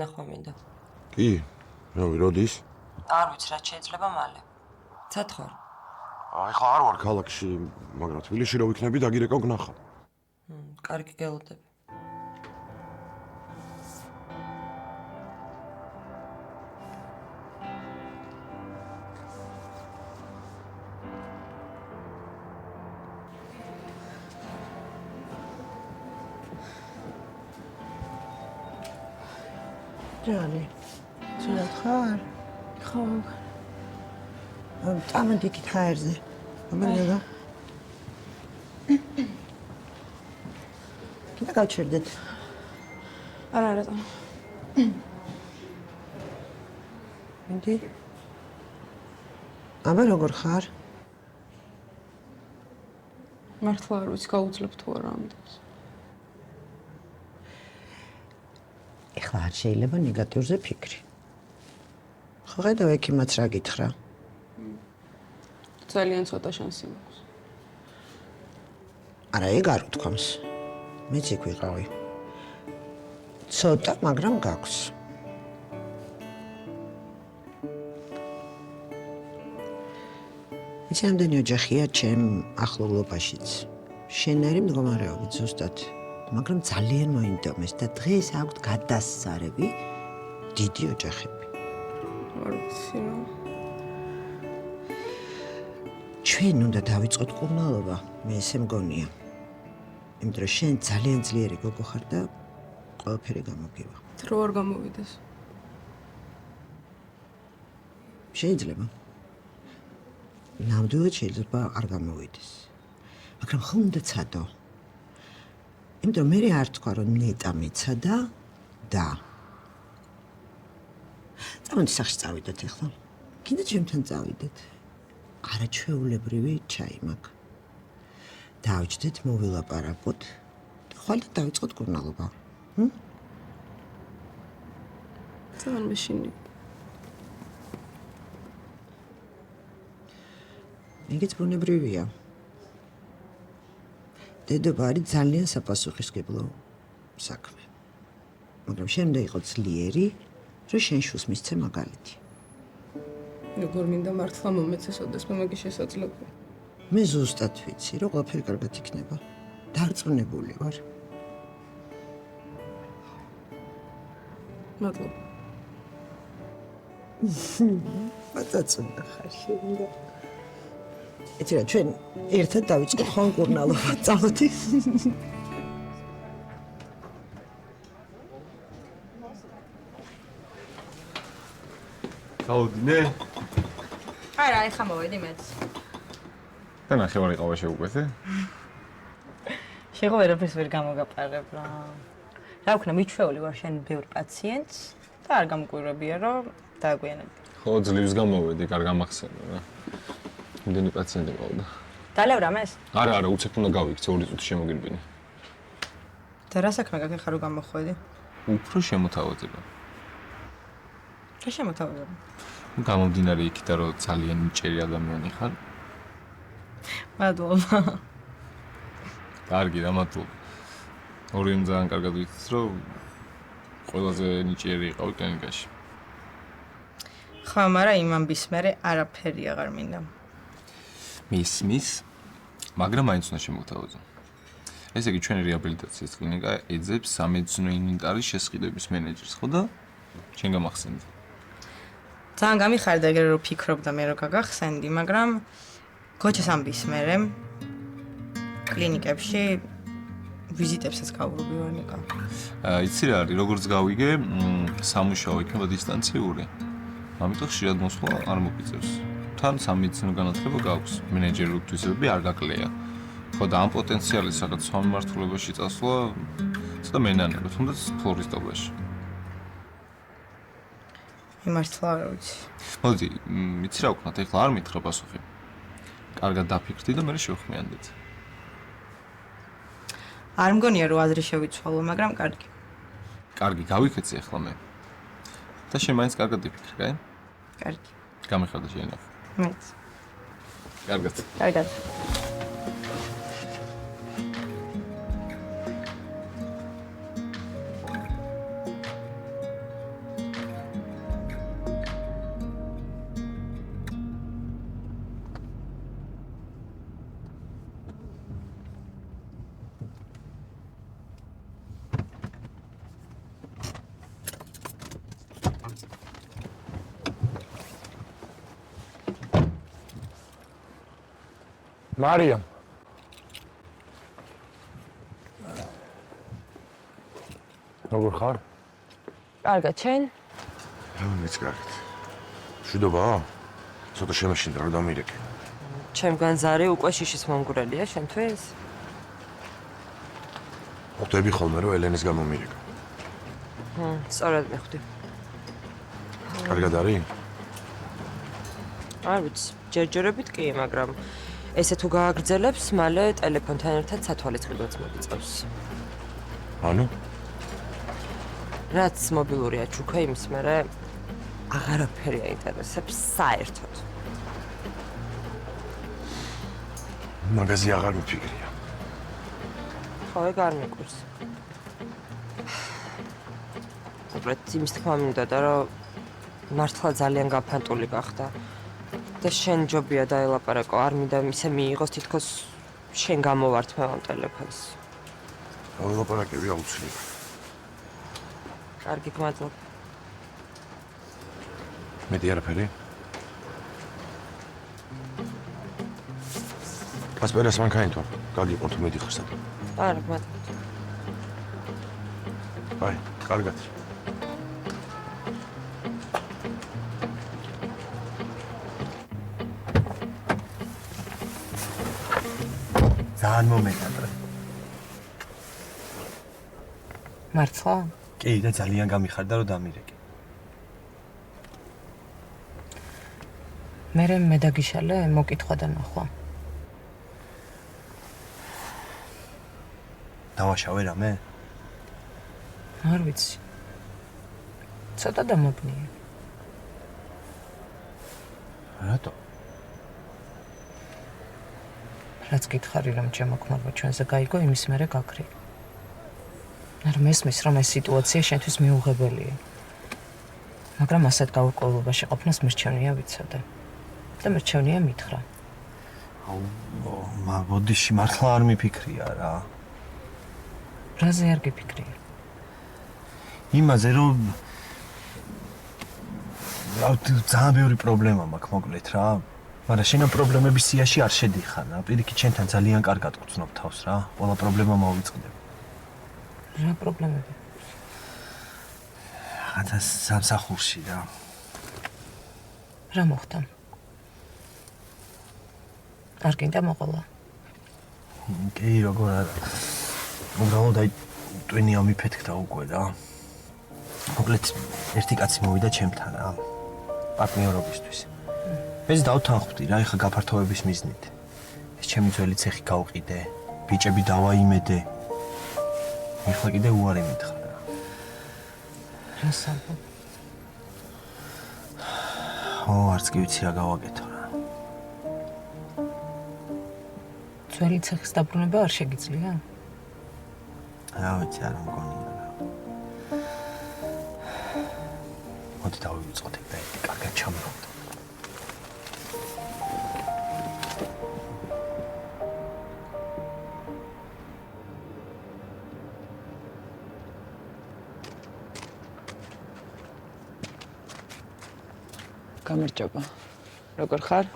განახვა მინდა. კი, რავი, როდის? არ ვიცი, რაც შეიძლება მალე. ცათხარ. აი, ხა არ ვარ ქალაქში, მაგრამ თბილისში რო ვიქნები, დაგირეკავ გნახავ. კარგი გელოდები. ჯანი, ცუდად ხარ? ხო. წამოდი იქით ჰაერზე. მომელა. კიდე გავჩერდეთ. არა, რატომ? მინდი. აბა როგორ ხარ? მართლა არ ვიცი, გაუძლებ თუ არა ამდენს. ეხლა არ შეიძლება ნეგატიურზე ფიქრი. ხო ხედავ ექიმაც რა გითხრა? ძალიან ცოტა შანსი მაქვს. არა, ეგ არ უთქვამს. მეც იქ ვიყავი. ცოტა, მაგრამ გაქვს. იცი ამდენი ოჯახია ჩემ ახლობლობაშიც. შენერი მდგომარეობით ზუსტად. მაგრამ ძალიან მოინდომეს და დღეს აქვთ გადასარევი დიდი ოჯახები. არ ვიცი რა. ჩვენ უნდა დავიწყოთ კურნალობა, მე ესე მგონია. იმიტომ რომ შენ ძალიან ძლიერი გოგო ხარ და ყველაფერი გამოგივა. დრო არ გამოვიდეს. შეიძლება. ნამდვილად შეიძლება არ გამოვიდეს. მაგრამ ხომ უნდა ცადო. იმიტომ მე არ თქვა რომ ნეტა მეცადა და წამოდი სახში წავიდეთ ახლა. კიდე ჩემთან წავიდეთ. არაჩვეულებრივი ჩაი მაქვს. დავიჯდეთ, მოვილაპარაკოთ და ხვალ და დავიწყოთ კურნალობა. ძალიან მეშინი. ეგეც ბუნებრივია. დედობა არის ძალიან საპასუხისმგებლო საქმე. მაგრამ შენ უნდა იყო ძლიერი, რომ შენ შულს მისცე მაგალითი. როგორ მინდა მართლა მომეცესოდეს მე მაგის შესაძლებლობა. მე ზუსტად ვიცი, რომ ყველაფერი კარგად იქნება. დარწმუნებული ვარ. მადლობა. მაწაწუნა ხარ შენ. იცი რა, ჩვენ ერთად დავიწყოთ ხომ კურნალობა, წამოდი. გავუდინე? არა, ეხლა მოვედი მეც. და ნახევარი ყავა შეუკვეთე? შეგო ვერაფერს ვერ გამოგაპარებ რა. რა ვქნა, მიჩვეული ვარ შენ ბევრ პაციენტს და არ გამკვირვებია რომ დააგვიანებდი. ხო, ძლივს გამოვედი, კარგ გამახსენე რა. იმდენი პაციენტი ყავდა. დალევ რამეს? არა, უცებ უნდა გავიქცე 2 წუთი შემოგირბინე. და რა საქმე გაქვს ახლა რომ გამოხვედი? უფრო შემოთავაზება. რა შემოთავაზება? გამომდინარე იქიდან რომ ძალიან ნიჭიერი ადამიანი ხარ. მადლობა. კარგი, რა მადლობა. ორიემ ძალიან კარგად ვიცით, რომ ყველაზე ნიჭიერი იყავი კლინიკაში. ხო, მაგრამ იმ ამბის მერე არაფერი აღარ მინდა. მის, მაგრამ მაინც უნდა შემოთავაზო. ესე იგი, ჩვენი რეაბილიტაციის კლინიკა ეძებს სამედიცინო ინვენტარის შესყიდვების მენეჯერს, ხო და შენ გამახსენდი. ძალიან გამიხარდა ეგრე რომ ფიქრობდა მე რომ გაგახსენდი, მაგრამ გოჩას ამბის მერე კლინიკებში ვიზიტებსაც გავურობი ვარ ნიკა. იცი რა არის, როგორც გავიგე, სამუშაო იქნება დისტანციური. ამიტომ ხშირად მოსვლა არ მოგიწევს. თან სამედიცინო განათლება გაქვს, მენეჯერული თვისებები არ გაკლეია. ხო და ამ პოტენციალის რაღაც სხვა მიმართულებაში წასვლა ცოტა მენანება, თუნდაც ფლორისტობაში. იმართლა არ ვიცი. მოდი, იცი რა ვქნათ, ეხლა არ მითხრა პასუხი. კარგად დაფიქრდი და მე შევხმიანდეთ. არ მგონია რომ აზრი შევიცვალო, მაგრამ კარგი. კარგი, გავიქეცი ახლა მე. და შენ მაინც კარგად დიფიქრე, კაი? კარგი. გამიხარდა შეინახე. მეც. კარგად. კარგად. მარიამ. როგორ ხარ? კარგად, შენ? მეც კარგად. მშვიდობაა? ცოტა შემაშინდა რომ დამირეკე. ჩემგან ზარი უკვე შიშის მომგვრელია შენთვის? ხვდები ხოლმე რომ ელენის გამომირეკა. სწორად მივხვდი. კარგად არის? არ ვიცი, ჯერჯერობით კი, მაგრამ ესე თუ გააგრძელებს, მალე ტელეფონთან ერთად სათვალისწინოც მოგიწევს. ანუ? რაც მობილურია ჩუქა იმის მერე აღარაფერი აინტერესებს საერთოდ. მაგაზი აღარ მიფიქრია. ხო, ეგ არ მიკვირს. უბრალოდ იმის თქმა მინდა და რომ მართლა ძალიან გაფანტული გახდა. და შენ ჯობია დაელაპარაკო, არ მინდა ისე მიიღოს თითქოს შენ გამოვართმევ ამ ტელეფონს. ველაპარაკები აუცილებელი. კარგი, გმადლობ. მეტი არაფერი? კასპერას მანქანითო, გაგიყო თუ მეტი ხსნა. არა, გმადლობ. აი, კარგად. ძალიან მომეყარა. მართლა? კი, და ძალიან გამიხარდა რომ დამირეკე. მე დაგიშალე მოკითხვა და ნახვა. დავაშავე რამე? არ ვიცი. ცოტა დამაბნია. რატო? რაც გითხარი რომ ჩემო ქმარმა ჩვენზე გაიგო, იმის მერე გაქრი. არ მესმის რომ ეს სიტუაცია შენთვის მიუღებელია. მაგრამ ასეთ გაურკვევლობაში ყოფნას მირჩევნია ვიცოდე. და მირჩევნია მითხრა. ბოდიში მართლა არ მიფიქრია რა. რაზე არ გიფიქრია? იმაზე რომ ძალიან ბევრი პრობლემა მაქვს მოკლედ რა. მაგრამ შენ ამ პრობლემების სიაში არ შედიხარ რა. პირიქით შენთან ძალიან კარგად გწნობ თავს რა. ყველა პრობლემა მოვიწყდებ. რა პრობლემები? რაღაცა სამსახურში რა. რა მოხდა? არ გინდა მოყოლა? კი, როგორ არა. უბრალოდ აი ტვინი ამიფეთქდა უკვე რა. მოკლედ ერთი კაცი მოვიდა ჩემთან რა. პარტნიორობისთვის. ეს დავთანხმდი რა, ეხა გაფართოების მიზნით. ეს ჩემი ძველი ცეხი გავყიდე, ბიჭები დავაიმედე. ეხლა კიდე უარი მითხრა რა. რა საბა? არც კი ვიცი რა გავაკეთო რა. ძველი ცეხის დაბრუნება არ შეგიძლია? რა ვიცი, არ მგონია რა. მოდი დავივიწყოთ ეგ და ეგ კარგად ჩამოვდო. გამარჯობა. როგორ ხარ?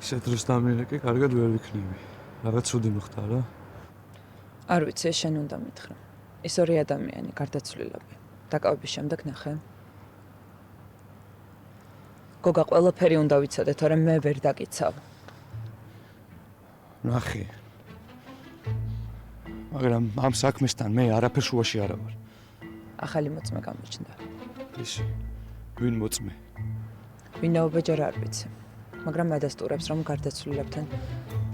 ისეთ დროს დამირეკე, კარგად ვერ ვიქნები. რაღაც ცუდი მოხდა რა. არ ვიცი, ეს შენ უნდა მითხრა. ის ორი ადამიანი გარდაცვლილები. დაკავების შემდეგ ნახე. გოგა ყველაფერი უნდა ვიცოდე, თორემ მე ვერ დაკიცავ. ნახე. მაგრამ ამ საქმესთან მე არაფერ შუაში არა ვარ. ახალი მოწმე გამოჩნდა. ისი, ვინ მოწმე? ვინაობა ჯერ არ ვიცი. მაგრამ ადასტურებს, რომ გარდაცვლილებთან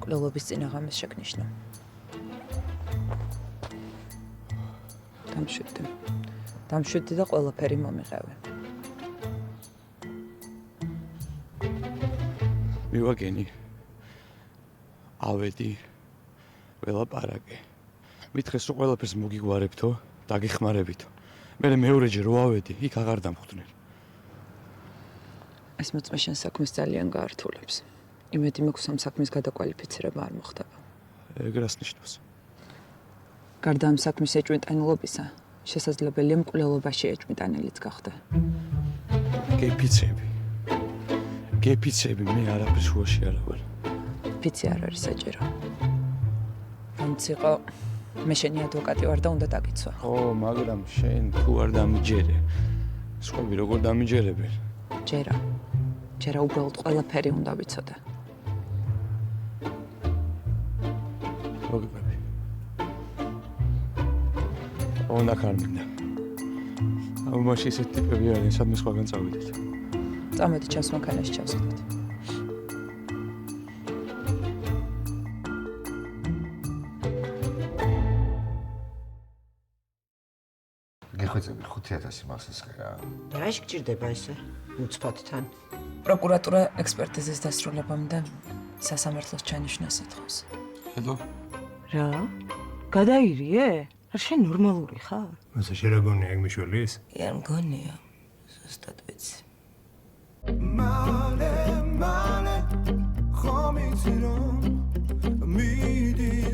მკვლელობის წინაღამის შეგნიშნა. დამშვიდდი და ყველაფერი მომიყევე. მივაგენი. ავედი. ველაპარაკე. მითხეს რომ ყველაფერს მოგიგვარებთო, დაგეხმარებითო. მე მეორეჯერ რო ავედი, იქ აღარ დამხვდნენ. ეს მოწმე შენ საქმეს ძალიან გაართულებს. იმედი მაქვს ამ საქმის გადაკვალიფიცირება არ მოხდება. ეგ რას ნიშნავს? გარდა ამ საქმის ეჭვმიტანილობისა, შესაძლებელია მკვლელობაში ეჭვმიტანილიც გახდა. გეფიცები, მე არაფერ შუაში არა ვარ. ფიცი არ არის საჭირო. რომც იყო მე შენი ადვოკატი ვარ და უნდა დაგიცვა. ხო, მაგრამ შენ თუ არ დამიჯერე, სხვები როგორ დამიჯერებენ? ჯერა უბრალოდ ყველაფერი უნდა ვიცოდე. მოგიყვები. ონა კარმინდა. ამაში ესეთი ტიპები არიან, სადმე სხვაგან წავიდეთ. წამოდი ჩავს მანქანაში ჩავსხდეთ. გეხვეწები 5000 მასისხე რა. და რა შეგჭირდება ესე? უცბათთან. პროკურატურა ექსპერტიზის დასრულებამდე სასამართლოს ჩანიშნას ეთხოვს. ხედო? რა? გადაირიე? რა შენ ნორმალური ხარ? მასე შერაგონია ეგ მიშველის? კი არ მგონია. ზუსტად ვიცი. მალე ხომ იცი რომ მიდი